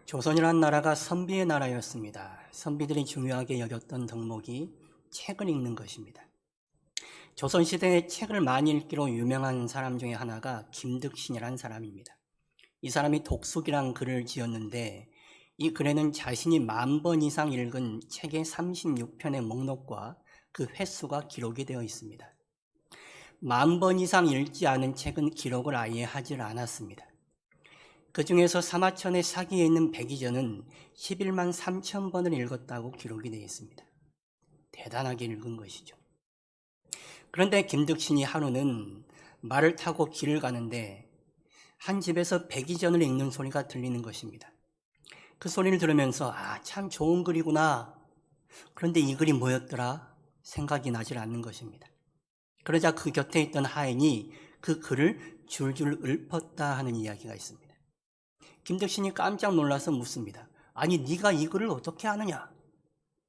조선이란 나라가 선비의 나라였습니다. 선비들이 중요하게 여겼던 덕목이 책을 읽는 것입니다. 조선시대에 책을 많이 읽기로 유명한 사람 중에 하나가 김득신이라는 사람입니다. 이 사람이 독숙이란 글을 지었는데 이 글에는 자신이 10,000번 이상 읽은 책의 36편의 목록과 그 횟수가 기록이 되어 있습니다. 10,000번 이상 읽지 않은 책은 기록을 아예 하질 않았습니다. 그 중에서 사마천의 사기에 있는 백이전은 11만 3천 번을 읽었다고 기록이 되어 있습니다. 대단하게 읽은 것이죠. 그런데 김득신이 하루는 말을 타고 길을 가는데 한 집에서 백이전을 읽는 소리가 들리는 것입니다. 그 소리를 들으면서 참 좋은 글이구나. 그런데 이 글이 뭐였더라? 생각이 나질 않는 것입니다. 그러자 그 곁에 있던 하인이 그 글을 줄줄 읊었다 하는 이야기가 있습니다. 김득신이 깜짝 놀라서 묻습니다. 아니 네가 이 글을 어떻게 아느냐?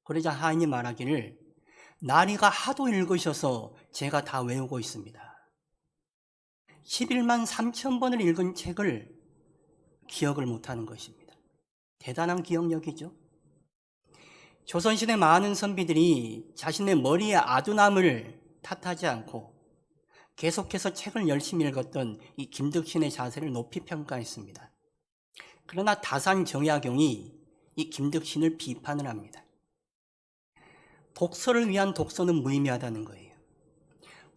그러자 하인이 말하기를 나리가 하도 읽으셔서 제가 다 외우고 있습니다. 11만 3천 번을 읽은 책을 기억을 못하는 것입니다. 대단한 기억력이죠. 조선시대 많은 선비들이 자신의 머리에 아둔함을 탓하지 않고 계속해서 책을 열심히 읽었던 이 김득신의 자세를 높이 평가했습니다. 그러나 다산 정약용이 이 김득신을 비판을 합니다. 독서를 위한 독서는 무의미하다는 거예요.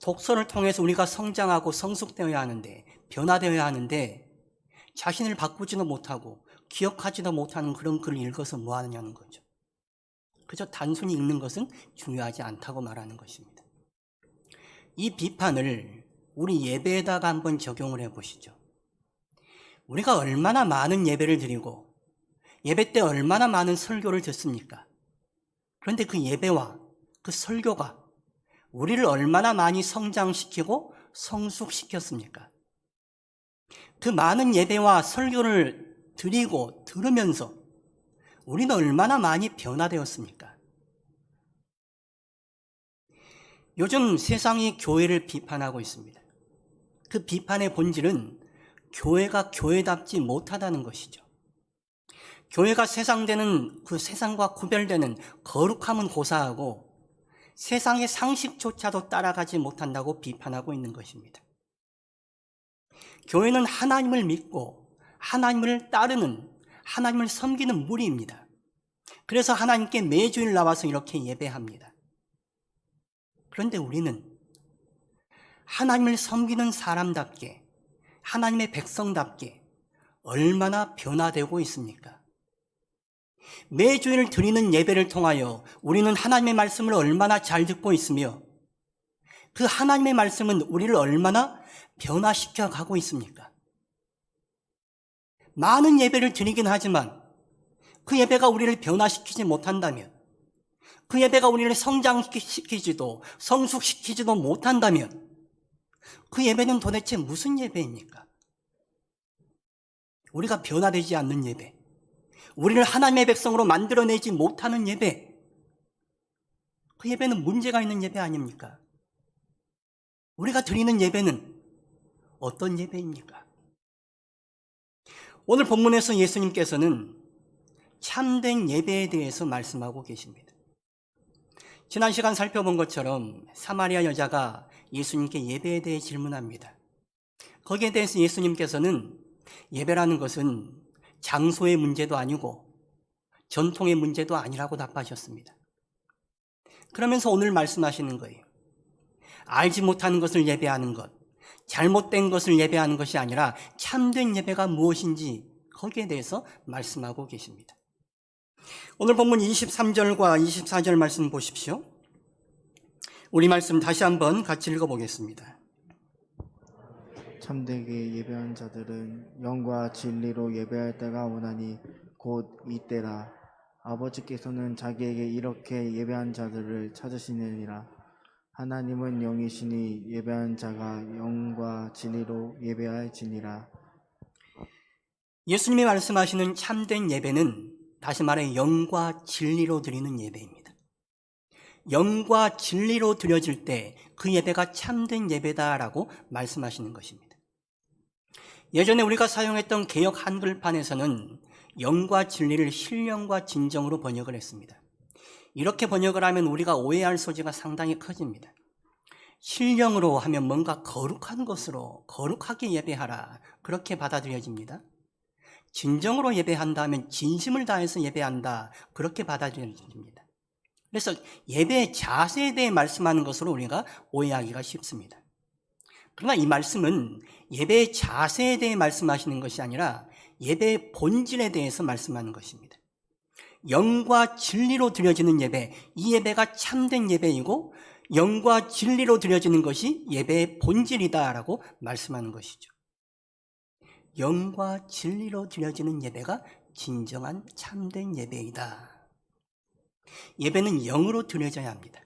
독서를 통해서 우리가 성장하고 성숙되어야 하는데, 변화되어야 하는데 자신을 바꾸지도 못하고 기억하지도 못하는 그런 글을 읽어서 뭐 하느냐는 거죠. 그저 단순히 읽는 것은 중요하지 않다고 말하는 것입니다. 이 비판을 우리 예배에다가 한번 적용을 해보시죠. 우리가 얼마나 많은 예배를 드리고 예배 때 얼마나 많은 설교를 듣습니까? 그런데 그 예배와 그 설교가 우리를 얼마나 많이 성장시키고 성숙시켰습니까? 그 많은 예배와 설교를 드리고 들으면서 우리는 얼마나 많이 변화되었습니까? 요즘 세상이 교회를 비판하고 있습니다. 그 비판의 본질은 교회가 교회답지 못하다는 것이죠. 교회가 그 세상과 구별되는 거룩함은 고사하고 세상의 상식조차도 따라가지 못한다고 비판하고 있는 것입니다. 교회는 하나님을 믿고 하나님을 따르는, 하나님을 섬기는 무리입니다. 그래서 하나님께 매주일 나와서 이렇게 예배합니다. 그런데 우리는 하나님을 섬기는 사람답게, 하나님의 백성답게 얼마나 변화되고 있습니까? 매주일 드리는 예배를 통하여 우리는 하나님의 말씀을 얼마나 잘 듣고 있으며 그 하나님의 말씀은 우리를 얼마나 변화시켜 가고 있습니까? 많은 예배를 드리긴 하지만 그 예배가 우리를 변화시키지 못한다면, 그 예배가 우리를 성장시키지도 성숙시키지도 못한다면 그 예배는 도대체 무슨 예배입니까? 우리가 변화되지 않는 예배, 우리를 하나님의 백성으로 만들어내지 못하는 예배, 그 예배는 문제가 있는 예배 아닙니까? 우리가 드리는 예배는 어떤 예배입니까? 오늘 본문에서 예수님께서는 참된 예배에 대해서 말씀하고 계십니다. 지난 시간 살펴본 것처럼 사마리아 여자가 예수님께 예배에 대해 질문합니다. 거기에 대해서 예수님께서는 예배라는 것은 장소의 문제도 아니고 전통의 문제도 아니라고 답하셨습니다. 그러면서 오늘 말씀하시는 거예요. 알지 못하는 것을 예배하는 것, 잘못된 것을 예배하는 것이 아니라 참된 예배가 무엇인지 거기에 대해서 말씀하고 계십니다. 오늘 본문 23절과 24절 말씀 보십시오. 우리 말씀 다시 한번 같이 읽어보겠습니다. 참되게 예배한 자들은 영과 진리로 예배할 때가 오나니 곧 이때라. 아버지께서는 자기에게 이렇게 예배한 자들을 찾으시느니라. 하나님은 영이시니 예배한 자가 영과 진리로 예배할지니라. 예수님이 말씀하시는 참된 예배는 다시 말해 영과 진리로 드리는 예배입니다. 영과 진리로 드려질 때 그 예배가 참된 예배다라고 말씀하시는 것입니다. 예전에 우리가 사용했던 개역 한글판에서는 영과 진리를 신령과 진정으로 번역을 했습니다. 이렇게 번역을 하면 우리가 오해할 소지가 상당히 커집니다. 신령으로 하면 뭔가 거룩한 것으로 거룩하게 예배하라, 그렇게 받아들여집니다. 진정으로 예배한다 하면 진심을 다해서 예배한다, 그렇게 받아들여집니다. 그래서 예배의 자세에 대해 말씀하는 것으로 우리가 오해하기가 쉽습니다. 그러나 이 말씀은 예배의 자세에 대해 말씀하시는 것이 아니라 예배의 본질에 대해서 말씀하는 것입니다. 영과 진리로 드려지는 예배, 이 예배가 참된 예배이고 영과 진리로 드려지는 것이 예배의 본질이다라고 말씀하는 것이죠. 영과 진리로 드려지는 예배가 진정한 참된 예배이다. 예배는 영으로 드려져야 합니다.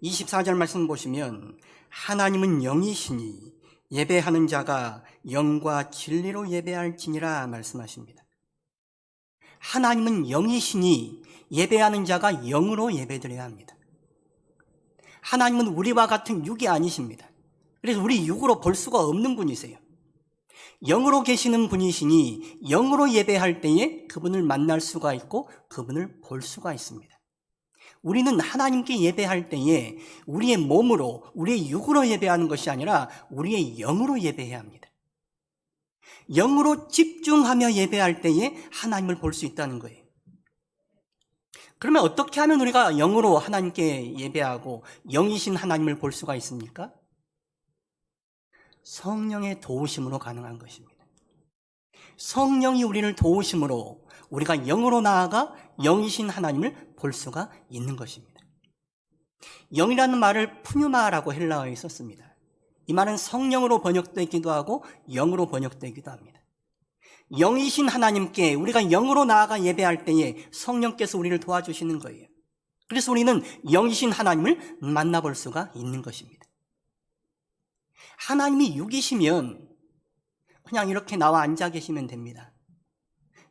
24절 말씀 보시면 하나님은 영이시니 예배하는 자가 영과 진리로 예배할지니라 말씀하십니다. 하나님은 영이시니 예배하는 자가 영으로 예배드려야 합니다. 하나님은 우리와 같은 육이 아니십니다. 그래서 우리 육으로 볼 수가 없는 분이세요. 영으로 계시는 분이시니 영으로 예배할 때에 그분을 만날 수가 있고 그분을 볼 수가 있습니다. 우리는 하나님께 예배할 때에 우리의 몸으로, 우리의 육으로 예배하는 것이 아니라 우리의 영으로 예배해야 합니다. 영으로 집중하며 예배할 때에 하나님을 볼 수 있다는 거예요. 그러면 어떻게 하면 우리가 영으로 하나님께 예배하고 영이신 하나님을 볼 수가 있습니까? 성령의 도우심으로 가능한 것입니다. 성령이 우리를 도우심으로 우리가 영으로 나아가 영이신 하나님을 볼 수가 있는 것입니다. 영이라는 말을 푸뉴마라고 헬라어에 썼습니다. 이 말은 성령으로 번역되기도 하고 영으로 번역되기도 합니다. 영이신 하나님께 우리가 영으로 나아가 예배할 때에 성령께서 우리를 도와주시는 거예요. 그래서 우리는 영이신 하나님을 만나볼 수가 있는 것입니다. 하나님이 육이시면 그냥 이렇게 나와 앉아 계시면 됩니다.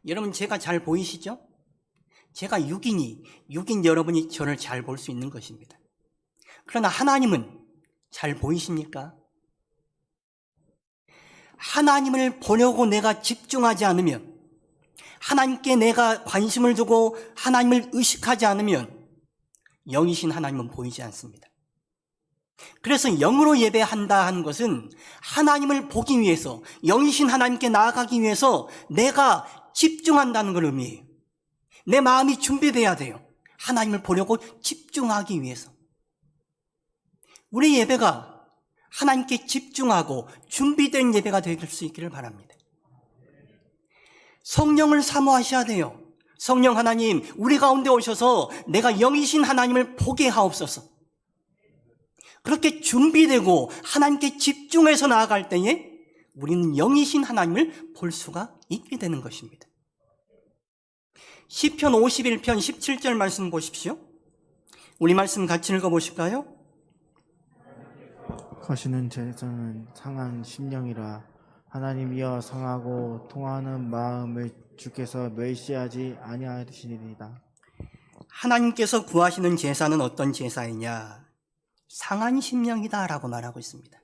여러분, 제가 잘 보이시죠? 제가 육이니 육인 여러분이 저를 잘 볼 수 있는 것입니다. 그러나 하나님은 잘 보이십니까? 하나님을 보려고 내가 집중하지 않으면, 하나님께 내가 관심을 두고 하나님을 의식하지 않으면 영이신 하나님은 보이지 않습니다. 그래서 영으로 예배한다 하는 것은 하나님을 보기 위해서, 영이신 하나님께 나아가기 위해서 내가 집중한다는 걸 의미해요. 내 마음이 준비돼야 돼요. 하나님을 보려고 집중하기 위해서. 우리 예배가 하나님께 집중하고 준비된 예배가 될 수 있기를 바랍니다. 성령을 사모하셔야 돼요. 성령 하나님, 우리 가운데 오셔서 내가 영이신 하나님을 보게 하옵소서. 그렇게 준비되고 하나님께 집중해서 나아갈 때에 우리는 영이신 하나님을 볼 수가 있게 되는 것입니다. 시편 51편 17절 말씀 보십시오. 우리 말씀 같이 읽어보실까요? 거시는 제사는 상한 심령이라 하나님이여 상하고 통하는 마음을 주께서 멸시하지 아니하시리이다. 하나님께서 구하시는 제사는 어떤 제사이냐? 상한 심령이다라고 말하고 있습니다.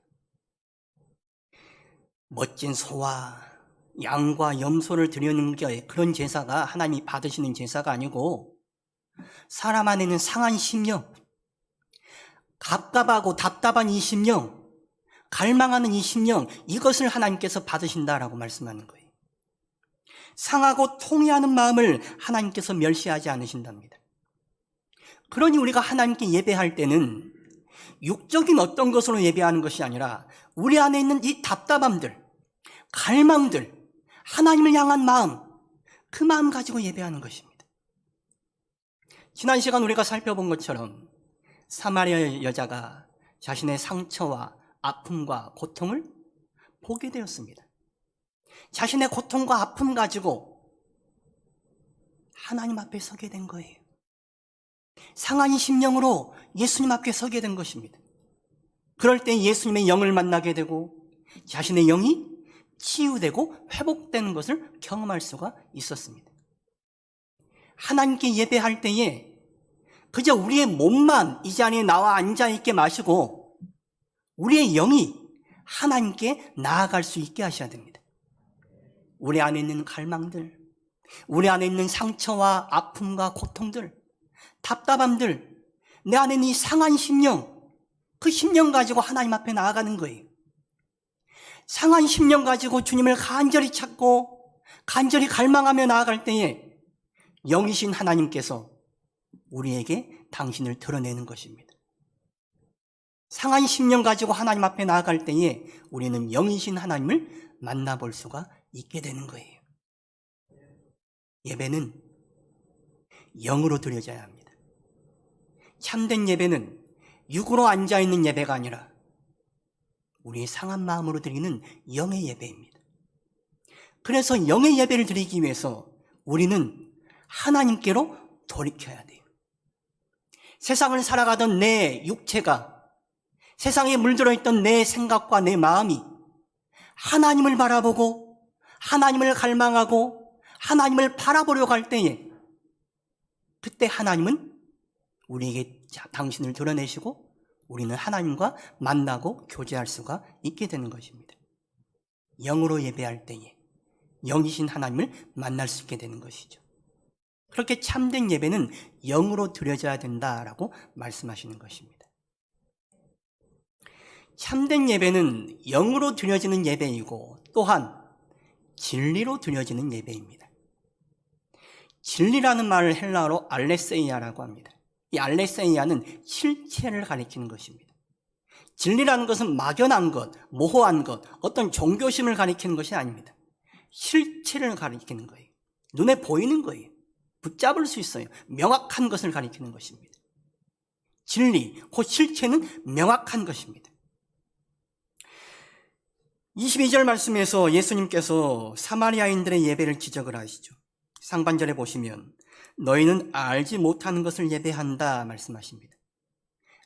멋진 소와 양과 염소를 드리는 게 그런 제사가 하나님이 받으시는 제사가 아니고 사람 안에 있는 상한 심령, 갑갑하고 답답한 이 심령, 갈망하는 이 심령, 이것을 하나님께서 받으신다라고 말씀하는 거예요. 상하고 통회하는 마음을 하나님께서 멸시하지 않으신답니다. 그러니 우리가 하나님께 예배할 때는 육적인 어떤 것으로 예배하는 것이 아니라 우리 안에 있는 이 답답함들, 갈망들, 하나님을 향한 마음, 그 마음 가지고 예배하는 것입니다. 지난 시간 우리가 살펴본 것처럼 사마리아 여자가 자신의 상처와 아픔과 고통을 보게 되었습니다. 자신의 고통과 아픔 가지고 하나님 앞에 서게 된 거예요. 상한 심령으로 예수님 앞에 서게 된 것입니다. 그럴 때 예수님의 영을 만나게 되고 자신의 영이 치유되고 회복되는 것을 경험할 수가 있었습니다. 하나님께 예배할 때에 그저 우리의 몸만 이 자리에 나와 앉아있게 마시고 우리의 영이 하나님께 나아갈 수 있게 하셔야 됩니다. 우리 안에 있는 갈망들, 우리 안에 있는 상처와 아픔과 고통들, 답답함들, 내 안에 있는 이 상한 심령, 그 심령 가지고 하나님 앞에 나아가는 거예요. 상한 심령 가지고 주님을 간절히 찾고 간절히 갈망하며 나아갈 때에 영이신 하나님께서 우리에게 당신을 드러내는 것입니다. 상한 심령 가지고 하나님 앞에 나아갈 때에 우리는 영이신 하나님을 만나볼 수가 있게 되는 거예요. 예배는 영으로 드려져야 합니다. 참된 예배는 육으로 앉아있는 예배가 아니라 우리의 상한 마음으로 드리는 영의 예배입니다. 그래서 영의 예배를 드리기 위해서 우리는 하나님께로 돌이켜야 돼요. 세상을 살아가던 내 육체가, 세상에 물들어 있던 내 생각과 내 마음이 하나님을 바라보고 하나님을 갈망하고 하나님을 바라보려고 할 때에 그때 하나님은 우리에게 당신을 드러내시고 우리는 하나님과 만나고 교제할 수가 있게 되는 것입니다. 영으로 예배할 때에 영이신 하나님을 만날 수 있게 되는 것이죠. 그렇게 참된 예배는 영으로 드려져야 된다라고 말씀하시는 것입니다. 참된 예배는 영으로 드려지는 예배이고 또한 진리로 드려지는 예배입니다. 진리라는 말을 헬라어로 알레세이아라고 합니다. 이 알레세이아는 실체를 가리키는 것입니다. 진리라는 것은 막연한 것, 모호한 것, 어떤 종교심을 가리키는 것이 아닙니다. 실체를 가리키는 거예요. 눈에 보이는 거예요. 붙잡을 수 있어요. 명확한 것을 가리키는 것입니다. 진리, 그 실체는 명확한 것입니다. 22절 말씀에서 예수님께서 사마리아인들의 예배를 지적을 하시죠. 상반절에 보시면 너희는 알지 못하는 것을 예배한다 말씀하십니다.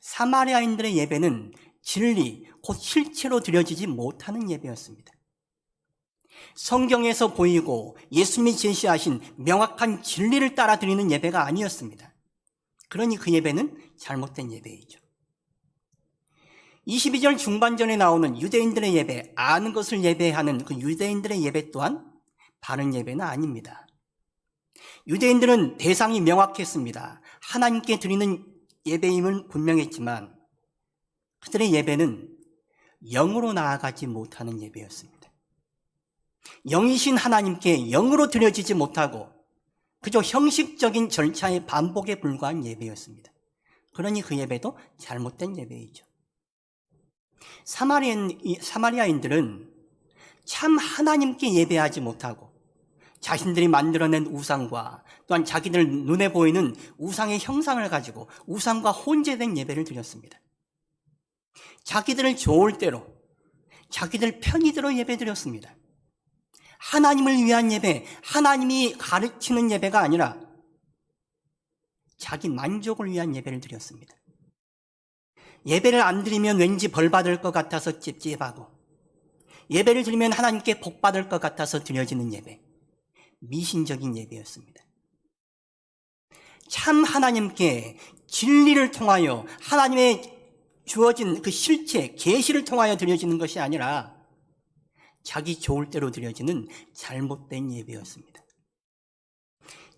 사마리아인들의 예배는 진리, 곧 실체로 드려지지 못하는 예배였습니다. 성경에서 보이고 예수님이 제시하신 명확한 진리를 따라 드리는 예배가 아니었습니다. 그러니 그 예배는 잘못된 예배이죠. 22절 중반전에 나오는 유대인들의 예배, 아는 것을 예배하는 그 유대인들의 예배 또한 바른 예배는 아닙니다. 유대인들은 대상이 명확했습니다. 하나님께 드리는 예배임은 분명했지만 그들의 예배는 영으로 나아가지 못하는 예배였습니다. 영이신 하나님께 영으로 드려지지 못하고 그저 형식적인 절차의 반복에 불과한 예배였습니다. 그러니 그 예배도 잘못된 예배이죠. 사마리아인들은 참 하나님께 예배하지 못하고 자신들이 만들어낸 우상과 또한 자기들 눈에 보이는 우상의 형상을 가지고 우상과 혼재된 예배를 드렸습니다. 자기들을 좋을 대로, 자기들 편의대로 예배 드렸습니다. 하나님을 위한 예배, 하나님이 가르치는 예배가 아니라 자기 만족을 위한 예배를 드렸습니다. 예배를 안 드리면 왠지 벌 받을 것 같아서 찝찝하고 예배를 드리면 하나님께 복 받을 것 같아서 드려지는 예배, 미신적인 예배였습니다. 참 하나님께 진리를 통하여 하나님의 주어진 그 실체, 계시를 통하여 드려지는 것이 아니라 자기 좋을 대로 드려지는 잘못된 예배였습니다.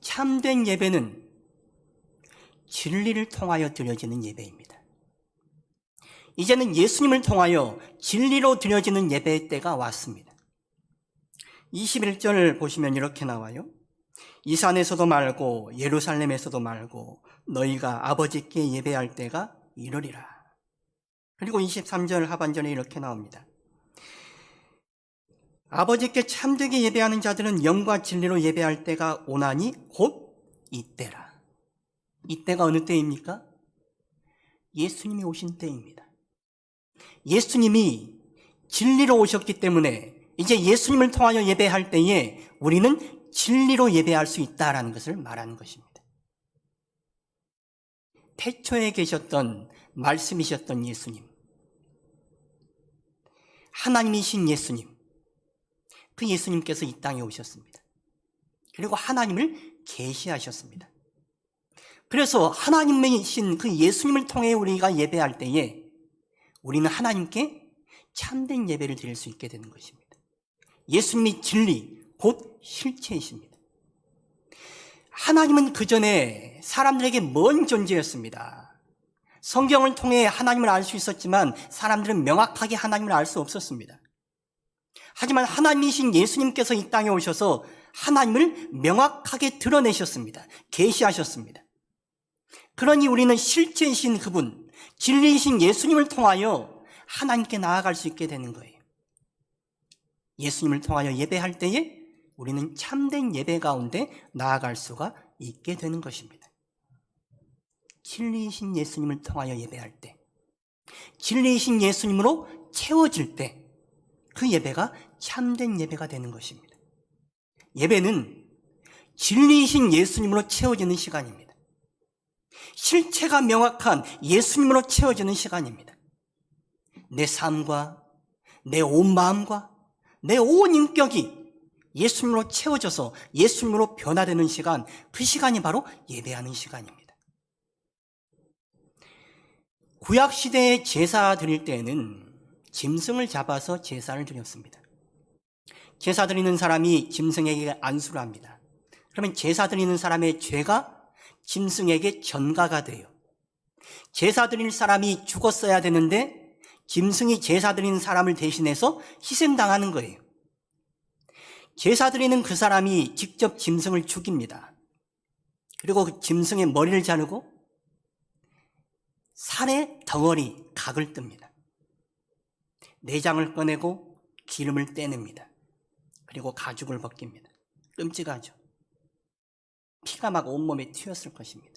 참된 예배는 진리를 통하여 드려지는 예배입니다. 이제는 예수님을 통하여 진리로 드려지는 예배의 때가 왔습니다. 21절 보시면 이렇게 나와요. 이 산에서도 말고 예루살렘에서도 말고 너희가 아버지께 예배할 때가 이르리라. 그리고 23절 하반절에 이렇게 나옵니다. 아버지께 참되게 예배하는 자들은 영과 진리로 예배할 때가 오나니 곧 이때라. 이때가 어느 때입니까? 예수님이 오신 때입니다. 예수님이 진리로 오셨기 때문에 이제 예수님을 통하여 예배할 때에 우리는 진리로 예배할 수 있다는 것을 말하는 것입니다. 태초에 계셨던 말씀이셨던 예수님, 하나님이신 예수님, 그 예수님께서 이 땅에 오셨습니다. 그리고 하나님을 계시하셨습니다. 그래서 하나님이신 그 예수님을 통해 우리가 예배할 때에 우리는 하나님께 참된 예배를 드릴 수 있게 되는 것입니다. 예수님이 진리, 곧 실체이십니다. 하나님은 그전에 사람들에게 먼 존재였습니다. 성경을 통해 하나님을 알 수 있었지만 사람들은 명확하게 하나님을 알 수 없었습니다. 하지만 하나님이신 예수님께서 이 땅에 오셔서 하나님을 명확하게 드러내셨습니다. 계시하셨습니다. 그러니 우리는 실제이신 그분, 진리이신 예수님을 통하여 하나님께 나아갈 수 있게 되는 거예요. 예수님을 통하여 예배할 때에 우리는 참된 예배 가운데 나아갈 수가 있게 되는 것입니다. 진리이신 예수님을 통하여 예배할 때, 진리이신 예수님으로 채워질 때 그 예배가 참된 예배가 되는 것입니다. 예배는 진리이신 예수님으로 채워지는 시간입니다. 실체가 명확한 예수님으로 채워지는 시간입니다. 내 삶과 내 온 마음과 내 온 인격이 예수님으로 채워져서 예수님으로 변화되는 시간, 그 시간이 바로 예배하는 시간입니다. 구약시대에 제사 드릴 때에는 짐승을 잡아서 제사를 드렸습니다. 제사 드리는 사람이 짐승에게 안수를 합니다. 그러면 제사 드리는 사람의 죄가 짐승에게 전가가 돼요. 제사 드릴 사람이 죽었어야 되는데 짐승이 제사 드리는 사람을 대신해서 희생당하는 거예요. 제사 드리는 그 사람이 직접 짐승을 죽입니다. 그리고 그 짐승의 머리를 자르고 살의 덩어리, 각을 뜹니다. 내장을 꺼내고 기름을 떼냅니다. 그리고 가죽을 벗깁니다. 끔찍하죠. 피가 막 온몸에 튀었을 것입니다.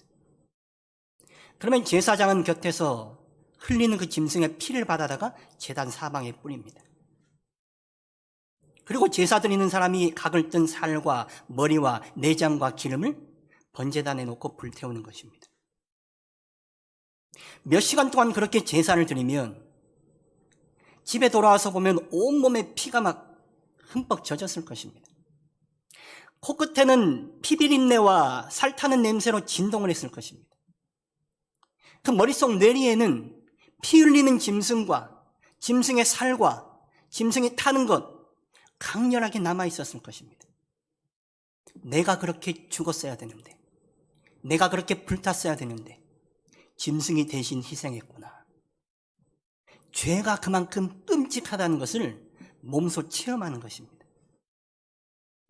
그러면 제사장은 곁에서 흘리는 그 짐승의 피를 받아다가 제단 사방에 뿌립니다. 그리고 제사 드리는 사람이 각을 뜬 살과 머리와 내장과 기름을 번제단에 놓고 불태우는 것입니다. 몇 시간 동안 그렇게 제사를 드리면 집에 돌아와서 보면 온몸에 피가 막 흠뻑 젖었을 것입니다. 코끝에는 피비린내와 살타는 냄새로 진동을 했을 것입니다. 그 머릿속 뇌리에는 피 흘리는 짐승과 짐승의 살과 짐승이 타는 것 강렬하게 남아 있었을 것입니다. 내가 그렇게 죽었어야 되는데, 내가 그렇게 불탔어야 되는데 짐승이 대신 희생했구나. 죄가 그만큼 끔찍하다는 것을 몸소 체험하는 것입니다.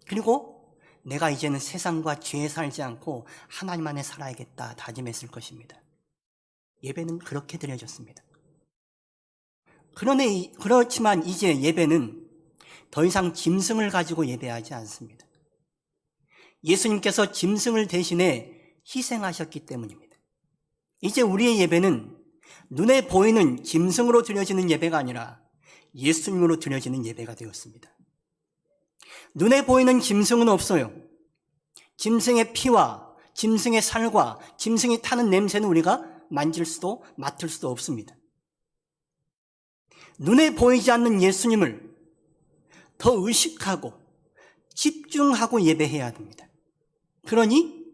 그리고 내가 이제는 세상과 죄에 살지 않고 하나님 안에 살아야겠다 다짐했을 것입니다. 예배는 그렇게 드려졌습니다. 그렇지만 이제 예배는 더 이상 짐승을 가지고 예배하지 않습니다. 예수님께서 짐승을 대신해 희생하셨기 때문입니다. 이제 우리의 예배는 눈에 보이는 짐승으로 드려지는 예배가 아니라 예수님으로 드려지는 예배가 되었습니다. 눈에 보이는 짐승은 없어요. 짐승의 피와 짐승의 살과 짐승이 타는 냄새는 우리가 만질 수도 맡을 수도 없습니다. 눈에 보이지 않는 예수님을 더 의식하고 집중하고 예배해야 합니다. 그러니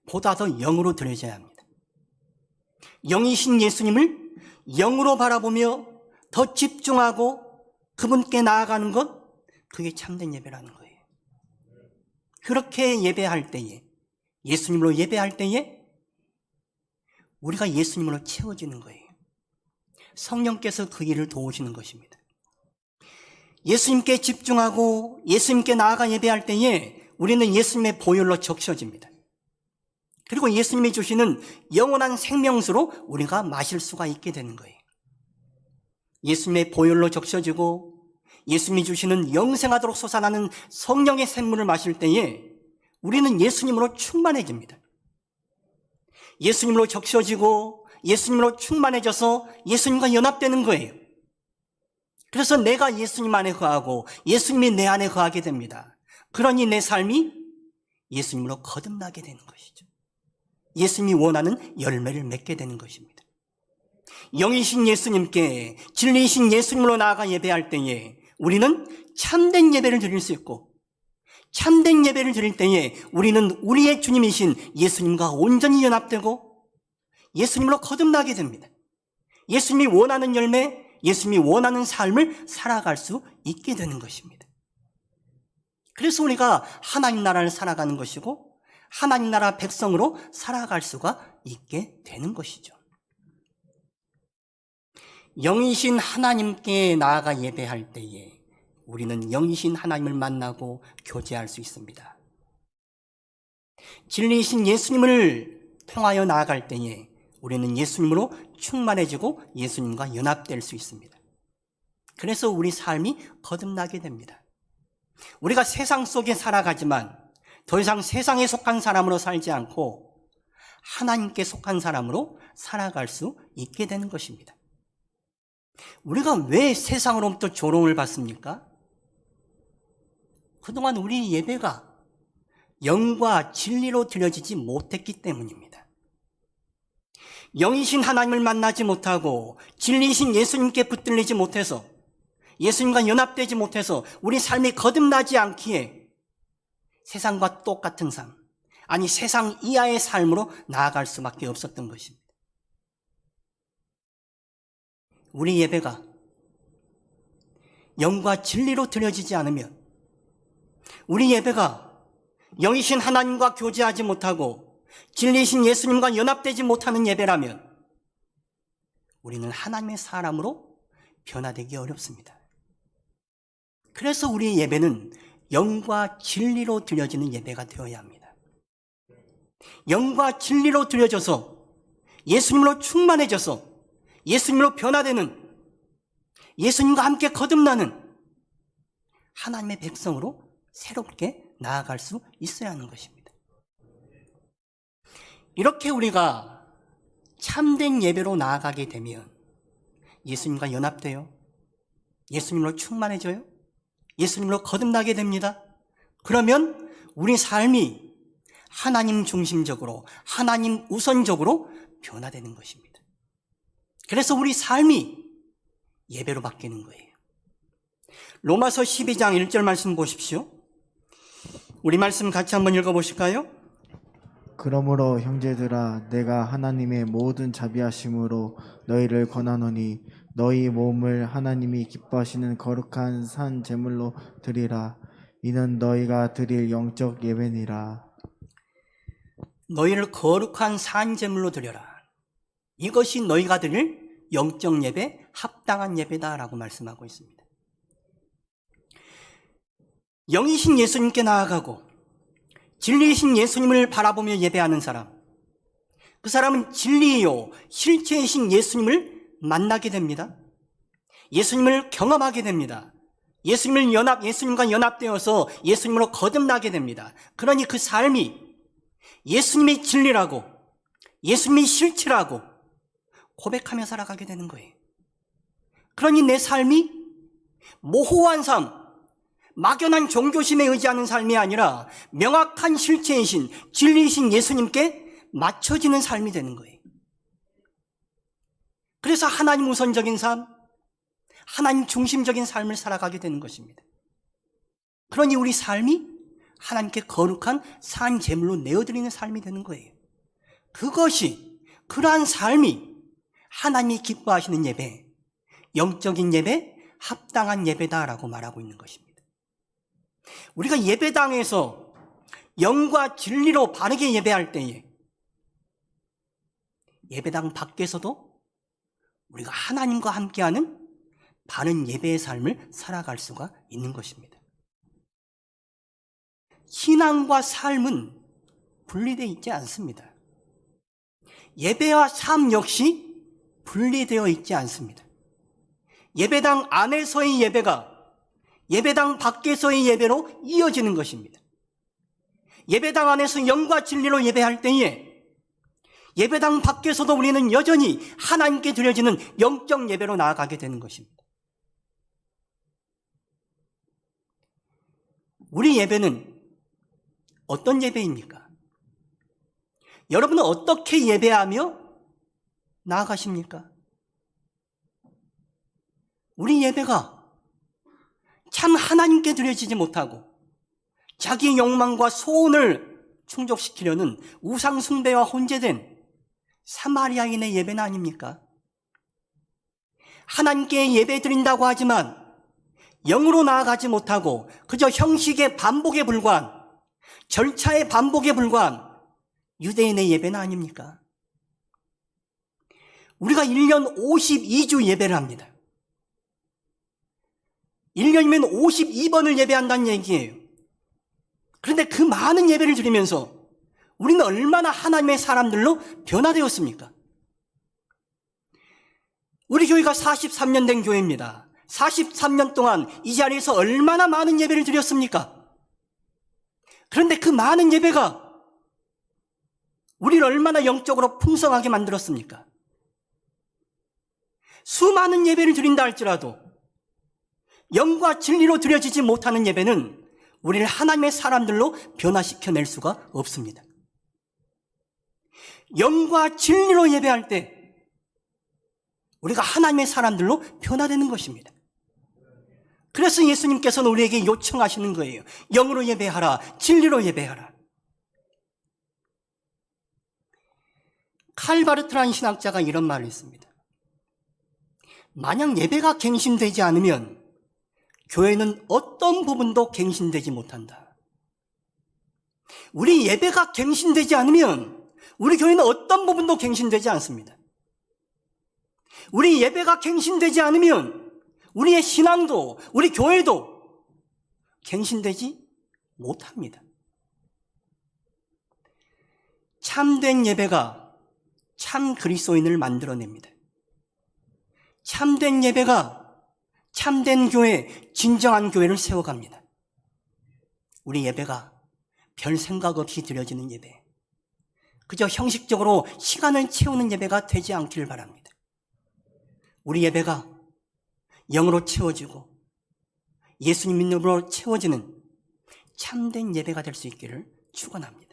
보다 더 영으로 드려져야 합니다. 영이신 예수님을 영으로 바라보며 더 집중하고 그분께 나아가는 것, 그게 참된 예배라는 거예요. 그렇게 예배할 때에, 예수님으로 예배할 때에 우리가 예수님으로 채워지는 거예요. 성령께서 그 일을 도우시는 것입니다. 예수님께 집중하고 예수님께 나아가 예배할 때에 우리는 예수님의 보혈로 적셔집니다. 그리고 예수님이 주시는 영원한 생명수로 우리가 마실 수가 있게 되는 거예요. 예수님의 보혈로 적셔지고 예수님이 주시는 영생하도록 솟아나는 성령의 샘물을 마실 때에 우리는 예수님으로 충만해집니다. 예수님으로 적셔지고 예수님으로 충만해져서 예수님과 연합되는 거예요. 그래서 내가 예수님 안에 거하고 예수님이 내 안에 거하게 됩니다. 그러니 내 삶이 예수님으로 거듭나게 되는 것이죠. 예수님이 원하는 열매를 맺게 되는 것입니다. 영이신 예수님께, 진리이신 예수님으로 나아가 예배할 때에 우리는 참된 예배를 드릴 수 있고, 참된 예배를 드릴 때에 우리는 우리의 주님이신 예수님과 온전히 연합되고 예수님으로 거듭나게 됩니다. 예수님이 원하는 열매, 예수님이 원하는 삶을 살아갈 수 있게 되는 것입니다. 그래서 우리가 하나님 나라를 살아가는 것이고 하나님 나라 백성으로 살아갈 수가 있게 되는 것이죠. 영이신 하나님께 나아가 예배할 때에 우리는 영이신 하나님을 만나고 교제할 수 있습니다. 진리이신 예수님을 통하여 나아갈 때에 우리는 예수님으로 충만해지고 예수님과 연합될 수 있습니다. 그래서 우리 삶이 거듭나게 됩니다. 우리가 세상 속에 살아가지만 더 이상 세상에 속한 사람으로 살지 않고 하나님께 속한 사람으로 살아갈 수 있게 되는 것입니다. 우리가 왜 세상으로부터 조롱을 받습니까? 그동안 우리 예배가 영과 진리로 드려지지 못했기 때문입니다. 영이신 하나님을 만나지 못하고 진리이신 예수님께 붙들리지 못해서 예수님과 연합되지 못해서 우리 삶이 거듭나지 않기에 세상과 똑같은 삶, 아니 세상 이하의 삶으로 나아갈 수밖에 없었던 것입니다. 우리 예배가 영과 진리로 드려지지 않으면, 우리 예배가 영이신 하나님과 교제하지 못하고 진리이신 예수님과 연합되지 못하는 예배라면 우리는 하나님의 사람으로 변화되기 어렵습니다. 그래서 우리의 예배는 영과 진리로 드려지는 예배가 되어야 합니다. 영과 진리로 드려져서 예수님으로 충만해져서 예수님으로 변화되는, 예수님과 함께 거듭나는 하나님의 백성으로 새롭게 나아갈 수 있어야 하는 것입니다. 이렇게 우리가 참된 예배로 나아가게 되면 예수님과 연합돼요. 예수님으로 충만해져요. 예수님으로 거듭나게 됩니다. 그러면 우리 삶이 하나님 중심적으로, 하나님 우선적으로 변화되는 것입니다. 그래서 우리 삶이 예배로 바뀌는 거예요. 로마서 12장 1절 말씀 보십시오. 우리 말씀 같이 한번 읽어보실까요? 그러므로 형제들아 내가 하나님의 모든 자비하심으로 너희를 권하노니 너희 몸을 하나님이 기뻐하시는 거룩한 산 제물로 드리라. 이는 너희가 드릴 영적 예배니라. 너희를 거룩한 산 제물로 드려라. 이것이 너희가 드릴 영적 예배, 합당한 예배다라고 말씀하고 있습니다. 영이신 예수님께 나아가고 진리이신 예수님을 바라보며 예배하는 사람, 그 사람은 진리요 실체이신 예수님을 만나게 됩니다. 예수님을 경험하게 됩니다. 예수님과 연합되어서 예수님으로 거듭나게 됩니다. 그러니 그 삶이 예수님의 진리라고, 예수님의 실체라고 고백하며 살아가게 되는 거예요. 그러니 내 삶이 모호한 삶, 막연한 종교심에 의지하는 삶이 아니라 명확한 실체이신 진리이신 예수님께 맞춰지는 삶이 되는 거예요. 그래서 하나님 우선적인 삶, 하나님 중심적인 삶을 살아가게 되는 것입니다. 그러니 우리 삶이 하나님께 거룩한 산 제물로 내어드리는 삶이 되는 거예요. 그러한 삶이 하나님이 기뻐하시는 예배, 영적인 예배, 합당한 예배다라고 말하고 있는 것입니다. 우리가 예배당에서 영과 진리로 바르게 예배할 때에 예배당 밖에서도 우리가 하나님과 함께하는 바른 예배의 삶을 살아갈 수가 있는 것입니다. 신앙과 삶은 분리되어 있지 않습니다. 예배와 삶 역시 분리되어 있지 않습니다. 예배당 안에서의 예배가 예배당 밖에서의 예배로 이어지는 것입니다. 예배당 안에서 영과 진리로 예배할 때에 예배당 밖에서도 우리는 여전히 하나님께 드려지는 영적 예배로 나아가게 되는 것입니다. 우리 예배는 어떤 예배입니까? 여러분은 어떻게 예배하며 나아가십니까? 우리 예배가 참 하나님께 드려지지 못하고 자기의 욕망과 소원을 충족시키려는 우상 숭배와 혼재된 사마리아인의 예배는 아닙니까? 하나님께 예배 드린다고 하지만 영으로 나아가지 못하고 그저 형식의 반복에 불과한 절차의 반복에 불과한 유대인의 예배는 아닙니까? 우리가 1년 52주 예배를 합니다. 1년이면 52번을 예배한다는 얘기예요. 그런데 그 많은 예배를 드리면서 우리는 얼마나 하나님의 사람들로 변화되었습니까? 우리 교회가 43년 된 교회입니다. 43년 동안 이 자리에서 얼마나 많은 예배를 드렸습니까? 그런데 그 많은 예배가 우리를 얼마나 영적으로 풍성하게 만들었습니까? 수많은 예배를 드린다 할지라도 영과 진리로 드려지지 못하는 예배는 우리를 하나님의 사람들로 변화시켜낼 수가 없습니다. 영과 진리로 예배할 때 우리가 하나님의 사람들로 변화되는 것입니다. 그래서 예수님께서는 우리에게 요청하시는 거예요. 영으로 예배하라, 진리로 예배하라. 칼바르트라는 신학자가 이런 말을 했습니다. 만약 예배가 갱신되지 않으면 교회는 어떤 부분도 갱신되지 못한다. 우리 예배가 갱신되지 않으면 우리 교회는 어떤 부분도 갱신되지 않습니다. 우리 예배가 갱신되지 않으면 우리의 신앙도 우리 교회도 갱신되지 못합니다. 참된 예배가 참 그리스도인을 만들어냅니다. 참된 예배가 참된 교회, 진정한 교회를 세워갑니다. 우리 예배가 별 생각 없이 드려지는 예배, 그저 형식적으로 시간을 채우는 예배가 되지 않기를 바랍니다. 우리 예배가 영으로 채워지고 예수님 믿음으로 채워지는 참된 예배가 될 수 있기를 축원합니다.